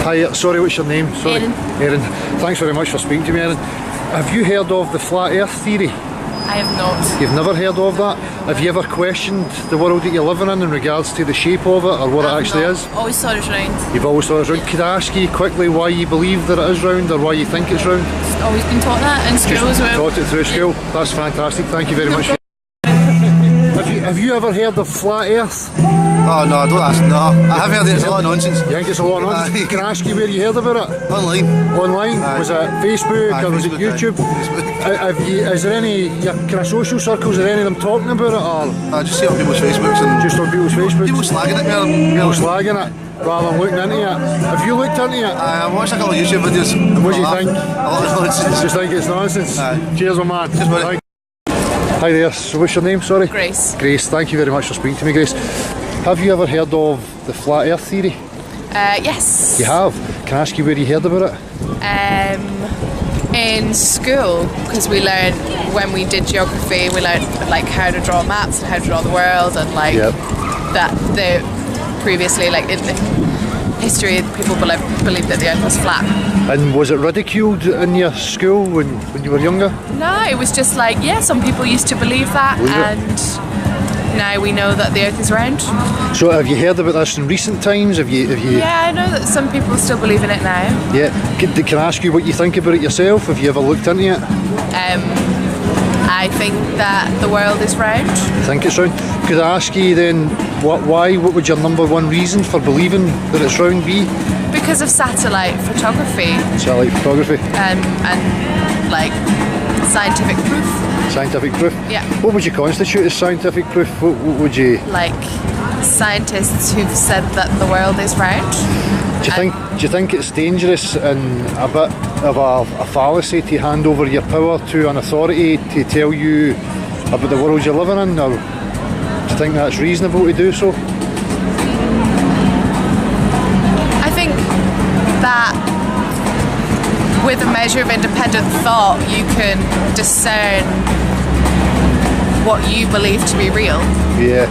Hi, sorry, what's your name? Sorry. Erin. Erin. Thanks very much for speaking to me, Erin. Have you heard of the flat earth theory? I have not. You've never heard of that? Have you ever questioned the world that you're living in regards to the shape of it or what it actually is? Always thought it was round. You've always thought it was round. Could I ask you quickly why you believe that it is round or why you think it's round? Just always been taught that in school as well. Taught it through school? That's fantastic, thank you very much. Have you ever heard of flat earth? Oh no, don't ask. No, I have heard it. It's a lot of nonsense. You think it's a lot of nonsense? Can I ask you where you heard about it? Online. Online? Was it Facebook or was it YouTube? Facebook. Is there any kind of social circles? Are any of them talking about it? Or I just see it on people's Facebooks and just on people's Facebooks? people slagging it. People slagging it rather than looking into it. Have you looked into it? I watched a couple of YouTube videos. And what do you think? A lot of nonsense. Just think it's nonsense? Aye. Cheers, my man. Cheers, buddy. Hi there, so what's your name, sorry? Grace. Grace, thank you very much for speaking to me, Grace. Have you ever heard of the flat earth theory? Yes. You have? Can I ask you where you heard about it? In school, because we learned, when we did geography, we learned like how to draw maps and how to draw the world, and like that the previously, like in the history, people believed that the earth was flat. And was it ridiculed in your school when you were younger? No, it was just like, yeah, some people used to believe that, and now we know that the earth is round. So have you heard about this in recent times? Have you? Yeah, I know that some people still believe in it now. Yeah. Can I ask you what you think about it yourself? Have you ever looked into it? I think that the world is round. You think it's round? Could I ask you then, why? What would your number one reason for believing that it's round be? Because of satellite photography. Satellite photography. And like scientific proof. Scientific proof? Yeah. What would you constitute as scientific proof? What would you... Like scientists who've said that the world is round. Do you think it's dangerous and a bit of a fallacy to hand over your power to an authority to tell you about the world you're living in, or do you think that's reasonable to do so? I think that with a measure of independent thought you can discern what you believe to be real. Yeah.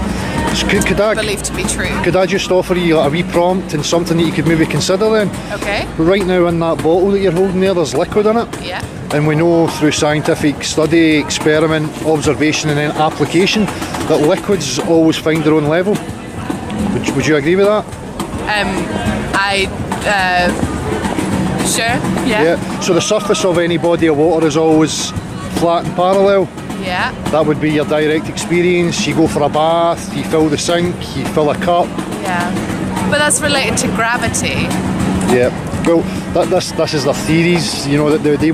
Could I believe to be true. Could I just offer you a wee prompt and something that you could maybe consider then? Okay. Right now in that bottle that you're holding there, there's liquid in it. Yeah. And we know through scientific study, experiment, observation and then application that liquids always find their own level. Would you agree with that? Sure, yeah. So the surface of any body of water is always flat and parallel. Yeah. That would be your direct experience. You go for a bath, you fill the sink, you fill a cup. Yeah. But that's related to gravity. Yeah. Well, this is their theories. You know that they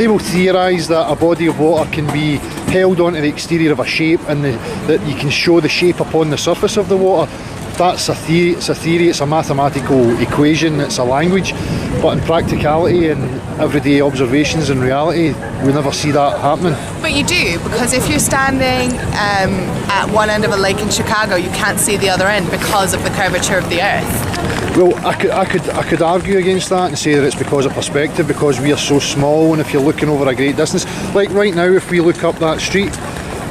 will theorise that a body of water can be held onto the exterior of a shape, and that you can show the shape upon the surface of the water. That's a theory. It's a theory. It's a mathematical equation. It's a language. But in practicality and everyday observations and reality, we never see that happening. But you do, because if you're standing at one end of a lake in Chicago, you can't see the other end because of the curvature of the Earth. Well, I could argue against that and say that it's because of perspective, because we are so small, and if you're looking over a great distance, like right now, if we look up that street,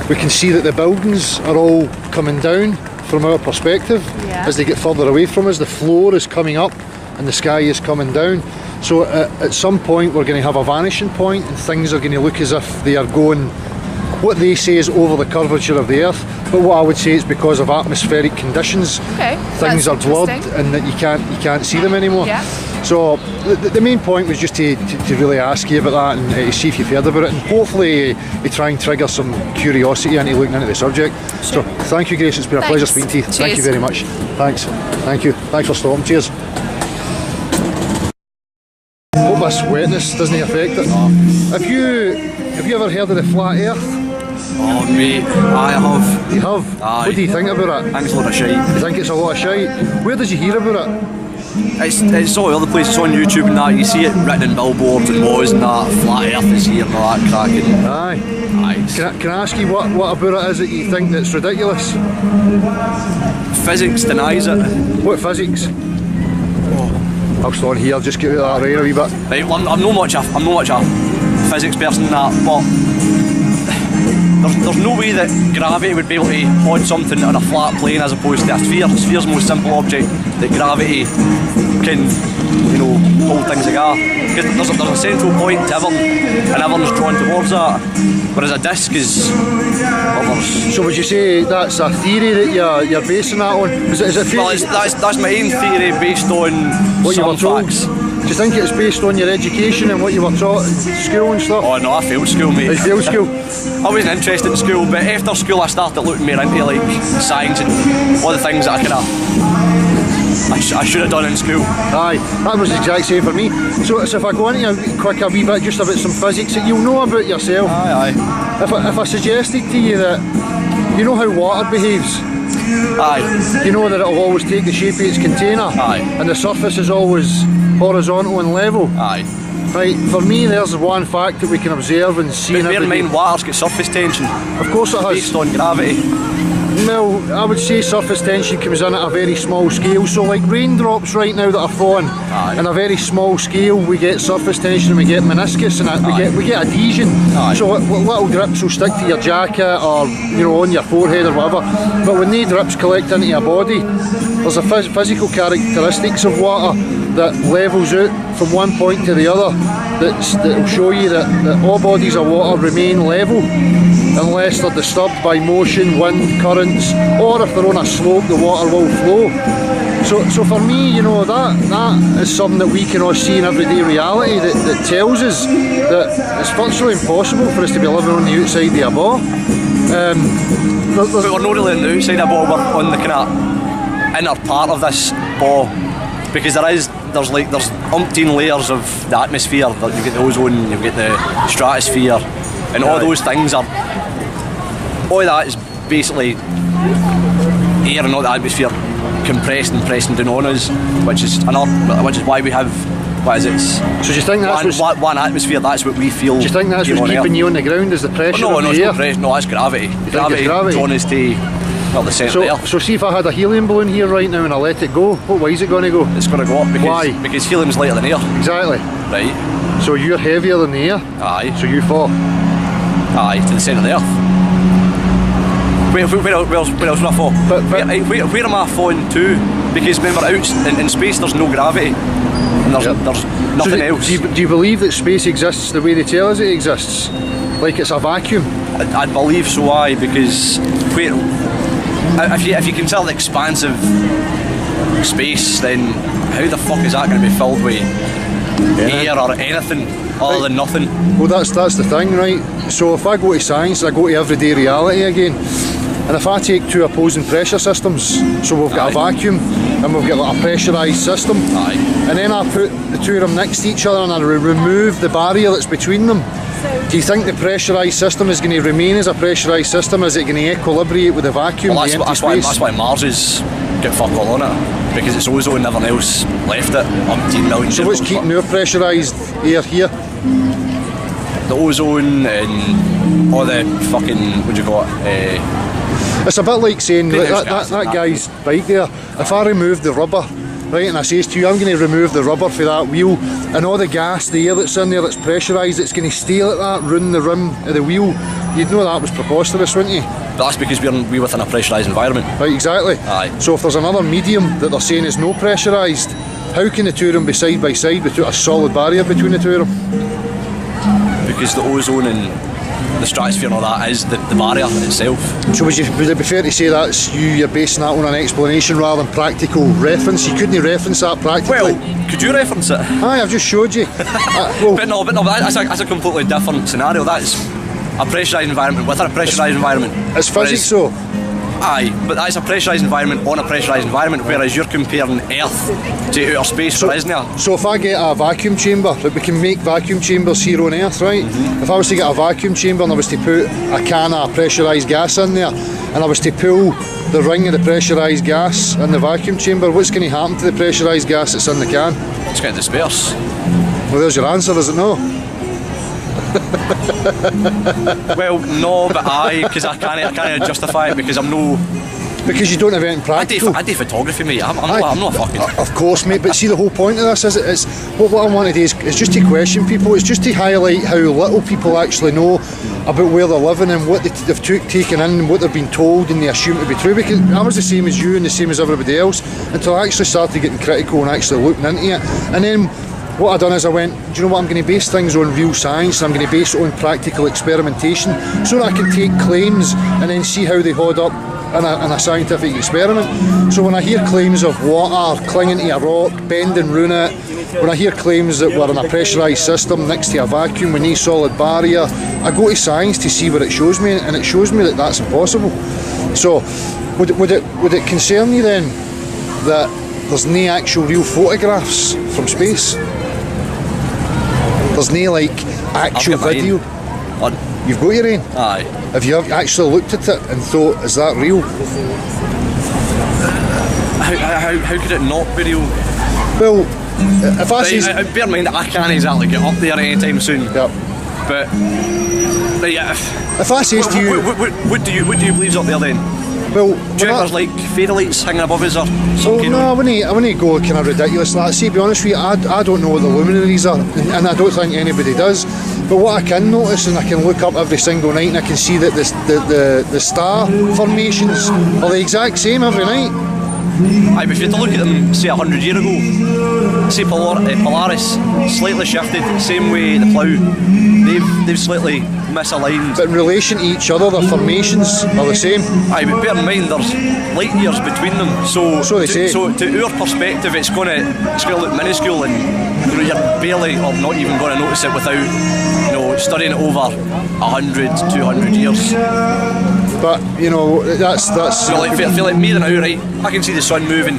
we can see that the buildings are all coming down from our perspective. Yeah. As they get further away from us, the floor is coming up and the sky is coming down. So at some point we're going to have a vanishing point, and things are going to look as if they are going, what they say is over the curvature of the Earth, but what I would say is because of atmospheric conditions. Okay, things are blurred and that you can't see them anymore. Yeah. So the main point was just to really ask you about that and to see if you've heard about it, and hopefully to try and trigger some curiosity into looking into the subject. Sure. So thank you, Grace, it's been a pleasure speaking to you. Cheers. Thank you very much. Thanks. Thank you. Thanks for stopping. Cheers. Hope this wetness doesn't affect it. Have you ever heard of the flat Earth? Oh mate, I have. You have? Aye. What do you think about it? I think it's a lot of shite. You think it's a lot of shite? Where did you hear about it? It's all other places on YouTube and that. You see it written in billboards and laws and that. Flat Earth is here and all that cracking. Aye. Can I ask you what about it is that you think that's ridiculous? Physics denies it. What physics? I'll start here, just get that right a wee bit. Right, well, I'm not much a physics person and that, but there's no way that gravity would be able to hold something on a flat plane as opposed to a sphere. A sphere's the most simple object that gravity can hold things together. Because there's a central point to everything, and everyone's drawn towards that. Whereas a disc is. So would you say that's a theory that you're basing that on? Is it Well, that's my own theory based on what you were some told? facts. Do you think it's based on your education and what you were taught in school and stuff? Oh no, I failed school, mate. You failed school? I wasn't interested in school, but after school I started looking more into like science and all the things that I should have done in school. Aye, that was the exact same for me. So if I go into a wee bit just about some physics that you'll know about yourself. Aye. If I suggested to you that, you know how water behaves? Aye. You know that it'll always take the shape of its container? Aye. And the surface is always horizontal and level? Aye. Right, for me there's one fact that we can observe and see in But bear in every mind, water's got surface tension. Of course it has. Based on gravity. Well, I would say surface tension comes in at a very small scale. So like raindrops right now that are falling, in a very small scale we get surface tension, we get meniscus, and we get adhesion. So little drips will stick to your jacket or on your forehead or whatever. But when they drips collect into your body, there's a physical characteristics of water that levels out from one point to the other that will show you that all bodies of water remain level unless they're disturbed by motion, wind, currents, or if they're on a slope the water will flow. So for me, that is something that we can all see in everyday reality that tells us that it's virtually impossible for us to be living on the outside of a ball. But we're not really on the outside of a ball, we're on the kind of inner part of this ball, because there's umpteen layers of the atmosphere. You've got the ozone, you've got the stratosphere, and all those things all that is basically air and all the atmosphere compressed and pressing down on us, which is why we have, what is it? So do you think that's one atmosphere? That's what we feel. Do you think that's what's keeping you on the ground, is the pressure of the air? No, it's gravity. Gravity drawn us to the centre of the earth. So see if I had a helium balloon here right now and I let it go, what way is it going to go? It's going to go up because, why? Because helium's lighter than air. Exactly. Right. So you're heavier than the air. Aye. So you fall. Aye, to the centre of the earth. Where else would I fall? Where am I falling to? Because remember, out in space there's no gravity and there's nothing else. Do you believe that space exists the way they tell us it exists? Like it's a vacuum? I believe so, aye, because if you consider the expansive space, then how the fuck is that going to be filled with air or anything other than nothing? Well, that's the thing, right? So if I go to science, I go to everyday reality again. And if I take two opposing pressure systems, so we've got a vacuum and we've got like a pressurised system, and then I put the two of them next to each other and I remove the barrier that's between them, do you think the pressurised system is going to remain as a pressurised system? Is it going to equilibrate with the vacuum, well, the empty space? That's why Mars is get fuck all on it, because it's ozone and everything else left it. Umpteen million. So what's keeping our pressurised air here? The ozone and all the fucking, what do you call it? It's a bit like saying that guy's bike there, if I remove the rubber, right, and I says to you, I'm going to remove the rubber for that wheel, and all the gas, the air that's in there that's pressurised, it's going to stay like that, ruin the rim of the wheel. You'd know that was preposterous, wouldn't you? But that's because we're within a pressurised environment. Right, exactly. Aye. So if there's another medium that they're saying is no pressurised, how can the two of them be side by side without a solid barrier between the two of them? Because the ozone and the stratosphere and all that is the barrier itself. So would it be fair to say that's you're basing that on an explanation rather than practical reference? You couldn't reference that practically? Well, could you reference it? Aye, I've just showed you. But that's a completely different scenario. That's a pressurised environment within a pressurised environment. It's physics though. Aye, but that's a pressurised environment on a pressurised environment, whereas you're comparing Earth to outer space, isn't there? So if I get a vacuum chamber, like we can make vacuum chambers here on Earth, right? If I was to get a vacuum chamber and I was to put a can of pressurised gas in there, and I was to pull the ring of the pressurised gas in the vacuum chamber, what's going to happen to the pressurised gas that's in the can? It's going to disperse. Well, there's your answer, is it no? Well, no, but aye, because I can't justify it because I'm no Because you don't have anything practical. I do photography, mate. I'm not fucking. Of course, mate. But see, the whole point of this is it's what I want to do is just to question people. It's just to highlight how little people actually know about where they're living and what they've taken in and what they've been told and they assume to be true. Because I was the same as you and the same as everybody else until I actually started getting critical and actually looking into it. And then what I done is I went, do you know what, I'm going to base things on real science and I'm going to base it on practical experimentation so that I can take claims and then see how they hold up in a scientific experiment. So when I hear claims of water clinging to a rock, bend and ruin it, when I hear claims that we're in a pressurised system next to a vacuum with no solid barrier, I go to science to see what it shows me, and it shows me that that's impossible. So would it concern you then that there's no actual real photographs from space? There's no like actual video? You've got your own? Aye. Have you actually looked at it and thought, is that real? How could it not be real? Well, if I say... bear in mind that I can't exactly get up there anytime soon. Yep. But... if I says to you... What do you believe up there then? Well, do you think there's like fairy lights hanging above us or something? No, I wouldn't go kind of ridiculous like that. See, to be honest with you, I don't know what the luminaries are, and I don't think anybody does. But what I can notice, and I can look up every single night, and I can see that the star formations are the exact same every night. Aye, but if you had to look at them, say 100 years ago, say Polaris slightly shifted, same way the Plough, they've slightly misaligned. But in relation to each other, their formations are the same. Aye, but bear in mind there's light years between them, so they say. So to our perspective, it's going to look minuscule, and you're barely or not even going to notice it without studying it over 100, 200 years. But that's. So feel like me now, right? I can see the sun moving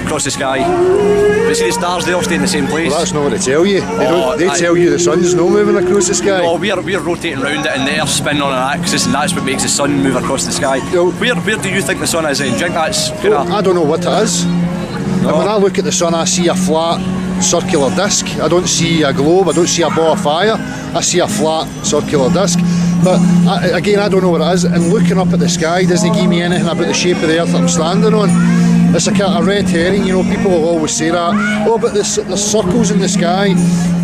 across the sky, but see the stars, they all stay in the same place. Well, that's not what they tell you. They tell you the sun's not moving across the sky. No, we're rotating around it and the Earth's spinning on an axis, and that's what makes the sun move across the sky. Where do you think the sun is then? Do you think that's I don't know what it is. No. And when I look at the sun, I see a flat circular disc. I don't see a globe, I don't see a ball of fire, I see a flat circular disc. But again, I don't know what it is, and looking up at the sky doesn't give me anything about the shape of the earth I'm standing on. It's like a red herring, people will always say that. Oh, but there's circles in the sky,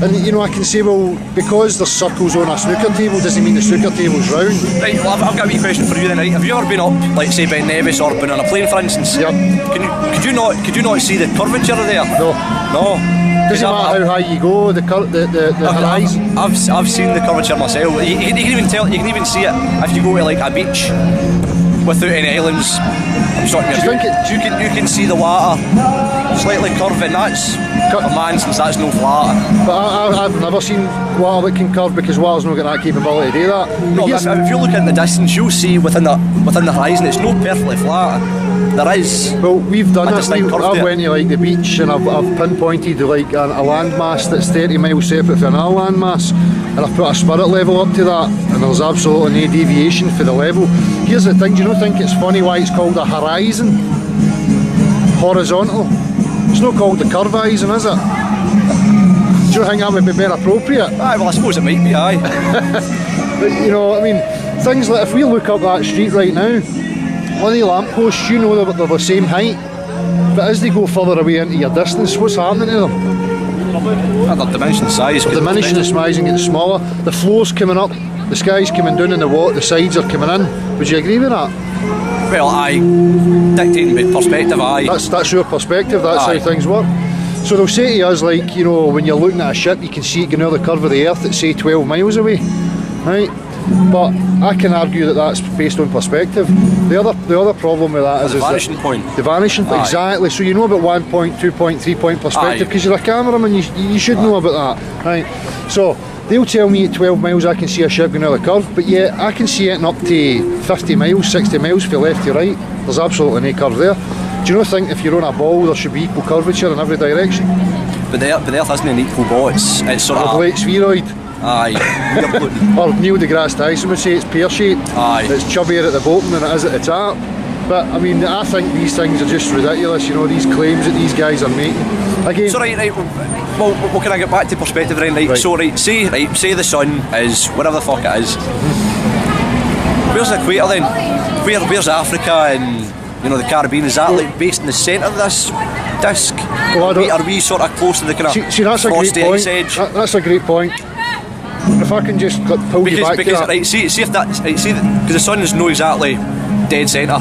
and I can say, well, because there's circles on a snooker table doesn't mean the snooker table's round. Right, well, I've got a wee question for you then, right? Have you ever been up, like say Ben Nevis, or been on a plane, for instance? Yep. Could you not see the curvature there? No. Doesn't matter how high you go, the horizon. I've seen the curvature myself. You can even tell. You can even see it if you go to like a beach without any islands. I'm sorry, you can see the water slightly curving. That's a man, since that's no flat. But I've never seen water that can curve, because water's not got that capability to do that. No, if you look at the distance, you'll see within the horizon, it's not perfectly flat. There is. Well, we've done it. I've went to like the beach and I've pinpointed like a landmass that's 30 miles separate from another landmass, and I've put a spirit level up to that, and there's absolutely no deviation for the level. Here's the thing, do you not think it's funny why it's called a horizon? Horizontal. It's not called the curve horizon, is it? Do you think that would be more appropriate? Aye, well I suppose it might be, aye. But things like if we look up that street right now, one of the lampposts, they're the same height, but as they go further away into your distance, what's happening to them? They're diminishing size. They're diminishing in size and getting smaller. The floor's coming up, the sky's coming down, and the sides are coming in. Would you agree with that? Well, aye. Dictating with perspective, aye. That's your perspective, that's how things work. So they'll say to us, like, when you're looking at a ship, you can see it going over the curve of the earth at say 12 miles away, right? But I can argue that that's based on perspective. The other problem with that is the vanishing point. The vanishing point, exactly. So you know about 1 point, 2 point, 3 point perspective because you're a cameraman. You should know about that, right? So they'll tell me at 12 miles I can see a ship going over the curve, but yeah, I can see it up to 50 miles, 60 miles from left to right. There's absolutely no curve there. Do you not think if you're on a ball there should be equal curvature in every direction? But the Earth isn't an equal ball. It's sort of a late spheroid. Aye. Or Neil deGrasse Tyson would say it's pear-shaped. Aye. It's chubbier at the bottom than it is at the top. But I mean, I think these things are just ridiculous. These claims that these guys are making. Again. So right. Well, can I get back to perspective then? Right. So say the sun is whatever the fuck it is. Where's the equator then? Where's Africa and you know, the Caribbean, is that like based in the centre of this disc? Well, Are we sort of close to the kind of see, that's a great frosty point. ice edge? That's a great point. If I can just pull you back to that. Right, see if that's right, because the sun's no exactly dead centre.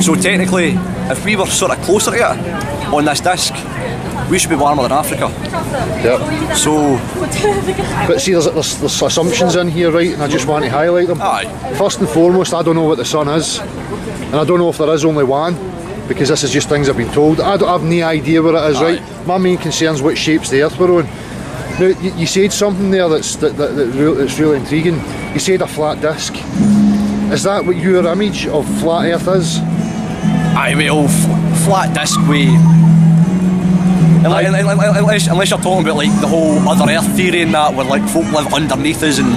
So technically, if we were sort of closer to it on this disc, we should be warmer than Africa. Yep. So, but see, there's assumptions in here, right? And I just want to highlight them. aye. First and foremost, I don't know what the sun is, and I don't know if there is only one, because this is just things I've been told. I don't have no idea what it is, Aye. right? My main concern is what shapes the Earth we're on. Now, you said something there that's really intriguing. You said a flat disc. Is that what your image of flat Earth is? Aye, well, flat disc way. Unless you're talking about like the whole other Earth theory and that, where like folk live underneath us and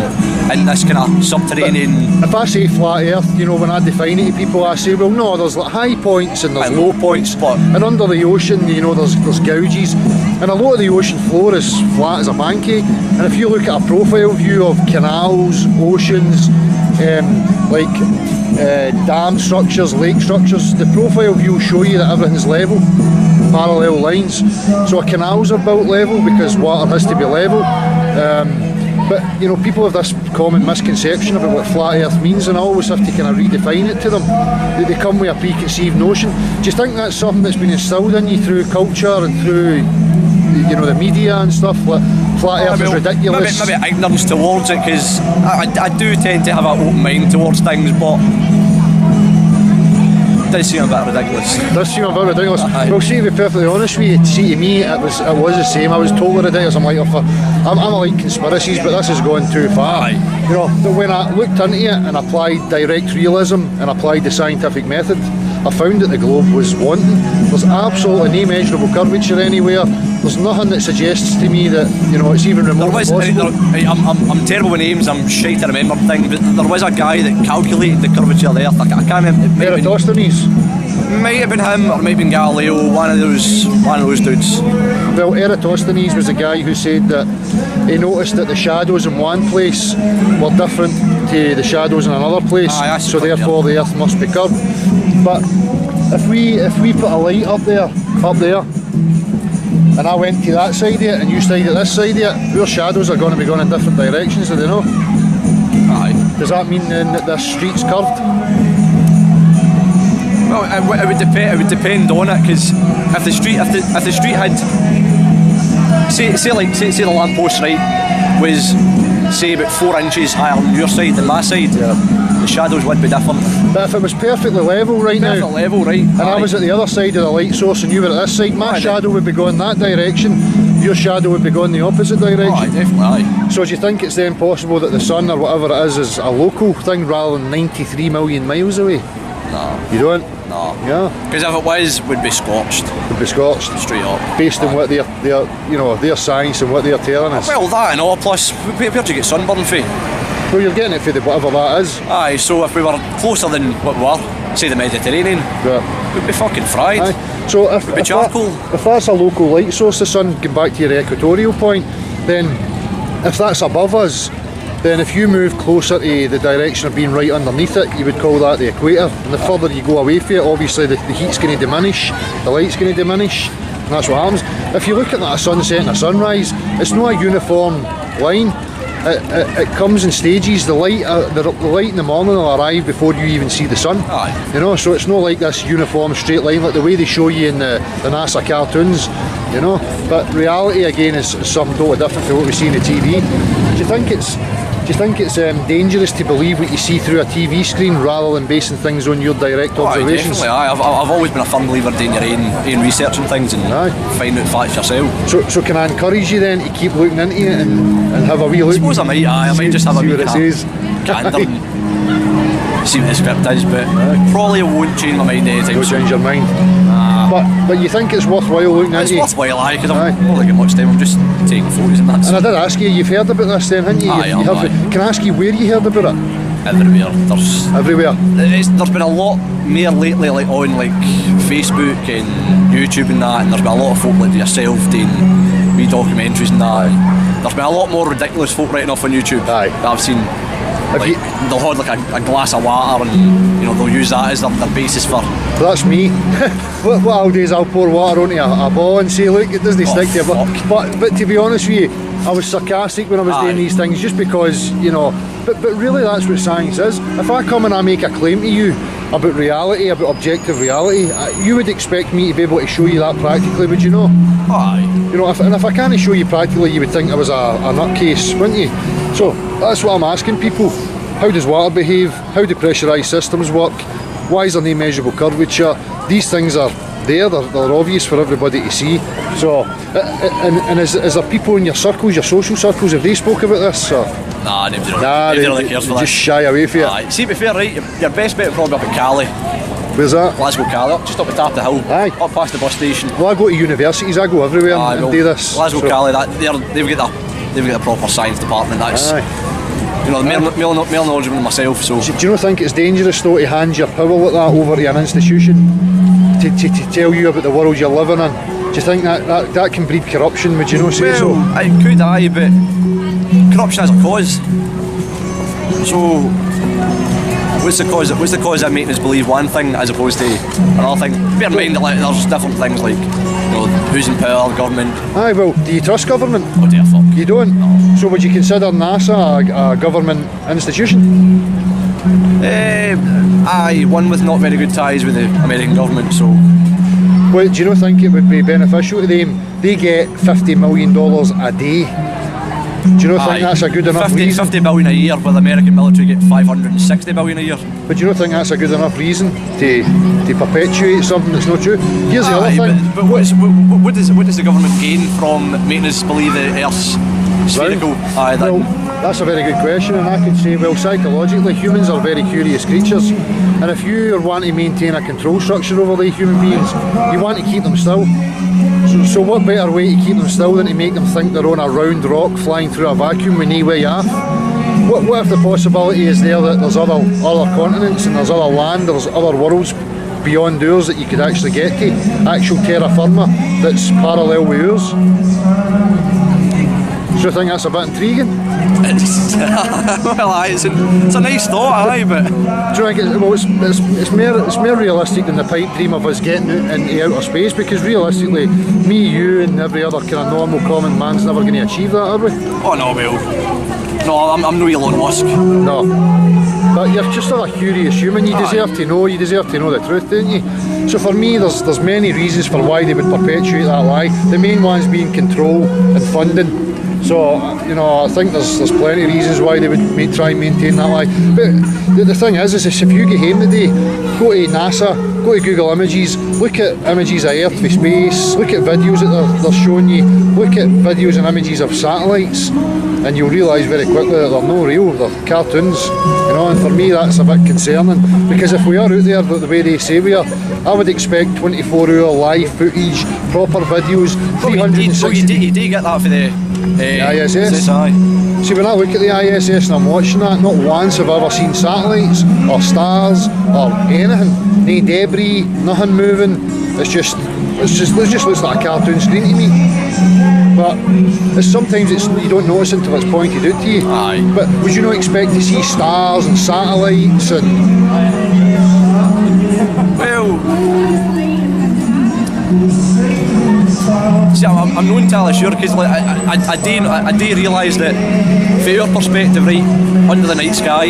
in this kind of subterranean. If I say flat Earth, you know, when I define it to people, I say, well, no, there's like high points and there's Aye, low points, but- and under the ocean, you know, there's gouges, and a lot of the ocean floor is flat as a pancake. And if you look at a profile view of canals, oceans, dam structures, lake structures, the profile view will show you that everything's level, parallel lines. So canals are built level because water has to be level. But you know, people have this common misconception about what flat Earth means, and I always have to kind of redefine it to them. They come with a preconceived notion. Do you think that's something that's been instilled in you through culture and through, you know, the media and stuff? Like flat Earth is ridiculous. Maybe ignorance towards it, because I do tend to have an open mind towards things, but it does seem a bit ridiculous. Does seem a bit ridiculous. Aye. Well, see, to be perfectly honest with you, see, to me, it was the same. I was totally ridiculous. I'm like, I'm like conspiracies, but this has gone too far. Aye. You know, but when I looked into it and applied direct realism and applied the scientific method, I found that the globe was wanting. There's absolutely no measurable curvature anywhere. There's nothing that suggests to me that, you know, it's even remotely possible. I'm terrible with names, I'm shy to remember things, but there was a guy that calculated the curvature of the Earth. I can't remember. It Eratosthenes. might have been him, or it might have been Galileo, one of those dudes. Well, Eratosthenes was the guy who said that he noticed that the shadows in one place were different to the shadows in another place, Aye, that's so correct, therefore the Earth must be curved. But if we put a light up there, and I went to that side of it, and you stayed at this side of it, your shadows are going to be going in different directions, do they know? Aye. Does that mean then that this street's curved? Well, it would depend on it, because if the street had say the lamppost, right, was say about 4 inches higher on your side than my side, the shadows would be different. But if it was perfectly level right now, Perfect level, right? and I was at the other side of the light source and you were at this side, my shadow would be going that direction, your shadow would be going the opposite direction. Aye, definitely. Aye. So do you think it's then possible that the sun or whatever it is a local thing rather than 93 million miles away? No. You don't? No. Yeah, Because if it was, we'd be scorched would be scorched. straight up. Based on what their science and what they're telling us. Well, that and all, plus where'd you get sunburn for? Well, you're getting it for whatever that is. Aye, so if we were closer than what we were, say the Mediterranean, Yeah. we'd be fucking fried. Aye. So if be charcoal. if that's a local light source, the sun, going back to your equatorial point, then if that's above us, then if you move closer to the direction of being right underneath it, you would call that the equator. And the further you go away from it, obviously the heat's going to diminish, the light's going to diminish, and that's what happens. If you look at a sunset and a sunrise, it's not a uniform line. It comes in stages. The light in the morning will arrive before you even see the sun. Aye. You know, so it's not like this uniform straight line like the way they show you in the NASA cartoons. You know, but reality again is something totally different to what we see on the TV. Do you think it's dangerous to believe what you see through a TV screen rather than basing things on your direct Aye, observations? definitely. Aye. I've always been a firm believer doing your own research and things and Aye. finding out facts yourself. So can I encourage you then to keep looking into it and have a wee look? I suppose I might. Aye, I might just have a see wee what it says. gander and see what the script is, but probably won't change my mind anytime Don't soon. change your mind. But you think it's worthwhile looking It's into? worthwhile, aye, because Aye. I'm not really getting much time. I'm just taking photos and that's And I did ask you, you've heard about this then, haven't you? Aye, You aye. have- Can I ask you where you heard about it? everywhere. There's Everywhere. there's been a lot more lately, like on like Facebook and YouTube and that, and there's been a lot of folk like yourself doing wee documentaries and that. There's been a lot more ridiculous folk writing off on YouTube Aye. that I've seen. Like, they'll hold like a glass of water, and they'll use that as their basis for. That's me. what I'll do is I'll pour water onto a ball and say, look, it doesn't stick to you. But to be honest with you, I was sarcastic when I was doing these things, just because, but really that's what science is. If I come and I make a claim to you about reality, about objective reality, you would expect me to be able to show you that practically, would you know? Aye. If I can't show you practically, you would think I was a nutcase, wouldn't you? So that's what I'm asking people. How does water behave? How do pressurised systems work? Why is there no measurable curvature? These things are there, they're obvious for everybody to see. So, and is there people in your circles, your social circles, have they spoke about this? Or? Nah, nobody really cares for that. Just shy away from it. See, to be fair, right, your best bet would probably be up at Cali. Where's that? Glasgow Cali, just up at top of the hill. Aye. Up past the bus station. Well, I go to universities, I go everywhere and do this. Glasgow Cali, they've got the proper science department. That's more knowledgeable than myself. So do you not think it's dangerous though to hand your power like that over to an institution to tell you about the world you're living in? Do you think that can breed corruption? Would you not say so? It could, but corruption has a cause. So what's the cause of making us believe one thing as opposed to another thing? Bear in mind that there's different things like who's in power, government. Aye, well, do you trust government? Oh dear fuck. You don't? No. So would you consider NASA a government institution? Aye, one with not very good ties with the American government, so. Well, do you not think it would be beneficial to them? They get $50 million a day. Do you not think that's a good enough reason? 50 million a year, with the American military get 560 million a year. But do you not think that's a good enough reason to perpetuate something that's not true? Here's the other thing. But what does the government gain from making us believe that Earth's spherical? Well, that's a very good question, and I could say, well, psychologically, humans are very curious creatures, and if you want to maintain a control structure over the human beings, you want to keep them still. So what better way to keep them still than to make them think they're on a round rock flying through a vacuum with no way off? What if the possibility is there that there's other continents and there's other land, there's other worlds beyond ours that you could actually get to, actual terra firma that's parallel with ours? Do you think that's a bit intriguing? Well, it's a nice thought, but do you think it's more realistic than the pipe dream of us getting out into outer space? Because realistically, me, you, and every other kind of normal common man's never going to achieve that, are we? Oh no, Will. No, I'm no Elon Musk. No, but you're just a curious human. You deserve to know. You deserve to know the truth, don't you? So for me, there's many reasons for why they would perpetuate that lie. The main ones being control and funding. So, I think there's plenty of reasons why they would try and maintain that lie. But the thing is if you get home today, go to NASA, go to Google Images, look at images of Earth from space, look at videos that they're showing you, look at videos and images of satellites, and you'll realise very quickly that they're no real, they're cartoons. And for me that's a bit concerning, because if we are out there the way they say we are, I would expect 24-hour live footage, proper videos, 360... You do get that for the ISS. See, when I look at the ISS and I'm watching that, not once have I ever seen satellites or stars or anything. No debris, nothing moving. It just looks like a cartoon screen to me. But sometimes you don't notice until it's pointed out to you. Aye. But would you not expect to see stars and satellites and? Well, see, I'm not entirely sure, because I do realise that from our perspective, right, under the night sky,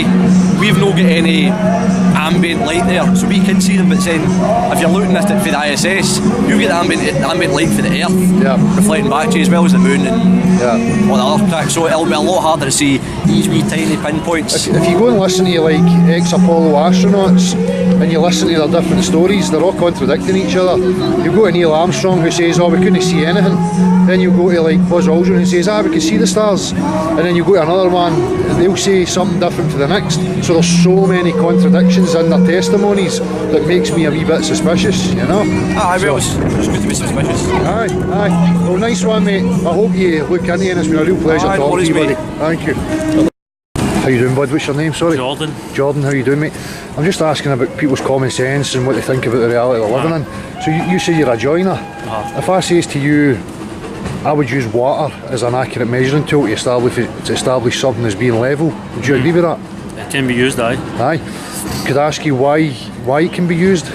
we've not got any ambient light there, so we can see them, but then if you're looking at it for the ISS, you get the ambient light for the Earth reflecting back to you, as well as the moon and all the other cracks, so it'll be a lot harder to see these wee tiny pinpoints. If you go and listen to like ex-Apollo astronauts and you listen to their different stories, they're all contradicting each other. You go to Neil Armstrong who says, oh, we couldn't see anything. Then you go to like Buzz Aldrin who says, we can see the stars. And then you go to another one and they'll say something different to the next. So there's so many contradictions in their testimonies that makes me a wee bit suspicious, Aye, well, it's good to be suspicious. Aye. Well, nice one, mate. I hope you look into it, and it's been a real pleasure talking to you, buddy. Thank you. How you doing, bud? What's your name, sorry? Jordan. Jordan, how you doing, mate? I'm just asking about people's common sense and what they think about the reality they're living in. So you say you're a joiner. If I says to you, I would use water as an accurate measuring tool to establish something as being level, would you agree with that? It can be used, aye. Aye. Could I ask you why it can be used?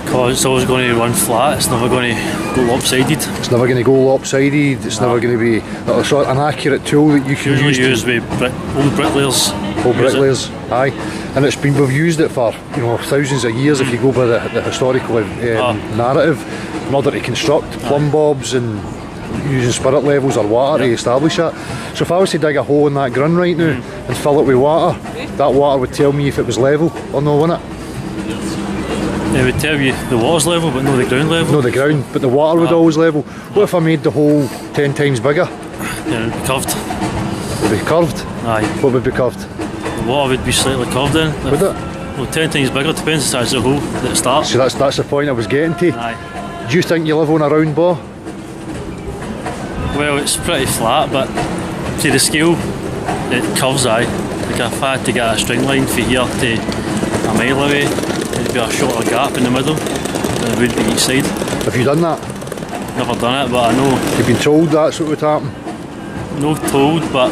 Because it's always going to run flat, it's never going to go lopsided. It's never going to go lopsided, it's never going to be an accurate tool that you can Usually use. used with old bricklayers. Old bricklayers, aye. And we've used it for thousands of years if you go by the historical narrative, in order to construct plumb bobs and using spirit levels or water to establish that. So if I was to dig a hole in that ground right now and fill it with water, that water would tell me if it was level or no, wouldn't it? It would tell you the water's level but not the ground level. No, the ground, but the water would always level. What if I made the hole 10 times bigger? Then it would be curved. Would it be curved? Aye. What would be curved? The water would be slightly curved in. Would it? Well, 10 times bigger, depends the size of the hole that it starts. So that's the point I was getting to. Aye. Do you think you live on a round ball? Well, it's pretty flat, but to the scale, it curves, aye. Like if I had to get a string line from here to a mile away, it'd be a shorter gap in the middle than it would be each side. Have you done that? Never done it, but I know. You've been told that's what would happen? No told, but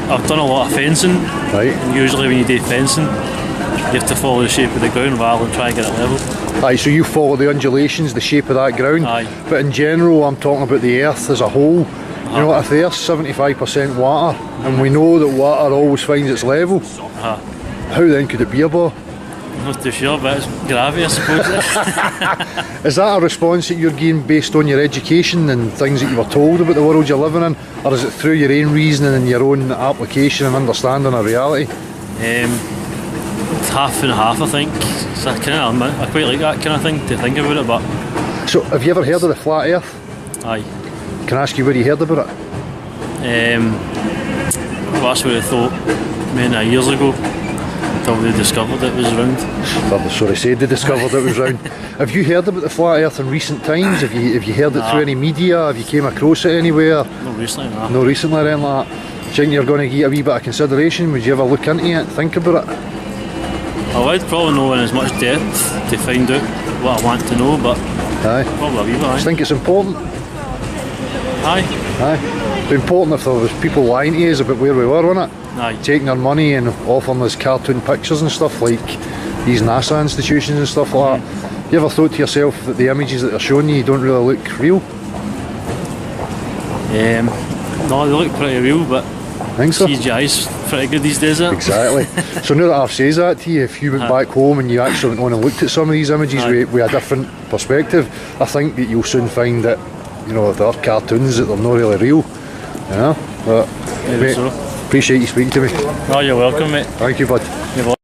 I've done a lot of fencing. Right. And usually when you do fencing, you have to follow the shape of the ground rather than try and get it level. Aye, so you follow the undulations, the shape of that ground. Aye. But in general, I'm talking about the earth as a whole. You know, if the earth's 75% water, and we know that water always finds its level, how then could it be a ball? I'm not too sure, but it's gravity, I suppose. Is that a response that you're getting based on your education and things that you were told about the world you're living in? Or is it through your own reasoning and your own application and understanding of reality? It's half and half, I think. So I quite like that kind of thing, to think about it, but... So, have you ever heard of the flat earth? Aye. Can I ask you where you heard about it? Well, that's what I thought many years ago, until they discovered it was round. Sorry, said they discovered it was round. Have you heard about the flat earth in recent times? Have you heard it through any media? Have you came across it anywhere? Not recently, no. No, recently or anything like that? Do you think you're going to give a wee bit of consideration? Would you ever look into it, think about it? I would probably know in as much depth to find out what I want to know, but Aye. probably a wee bit, Do you aye. think it's important? Aye. Aye. It'd be important if there was people lying to us about where we were, wouldn't it? Aye. Taking our money and offering us cartoon pictures and stuff like these NASA institutions and stuff like that. You ever thought to yourself that the images that they're showing you don't really look real? No, they look pretty real, but I think so. CGI's pretty good these days, isn't it? Exactly. So now that I've said that to you, if you went back home and you actually went on and looked at some of these images with a different perspective, I think that you'll soon find that, you know, there are cartoons that they're not really real. You know? But, Maybe mate, so. appreciate you speaking to me. Oh, you're welcome, mate. Thank you, bud. You're welcome.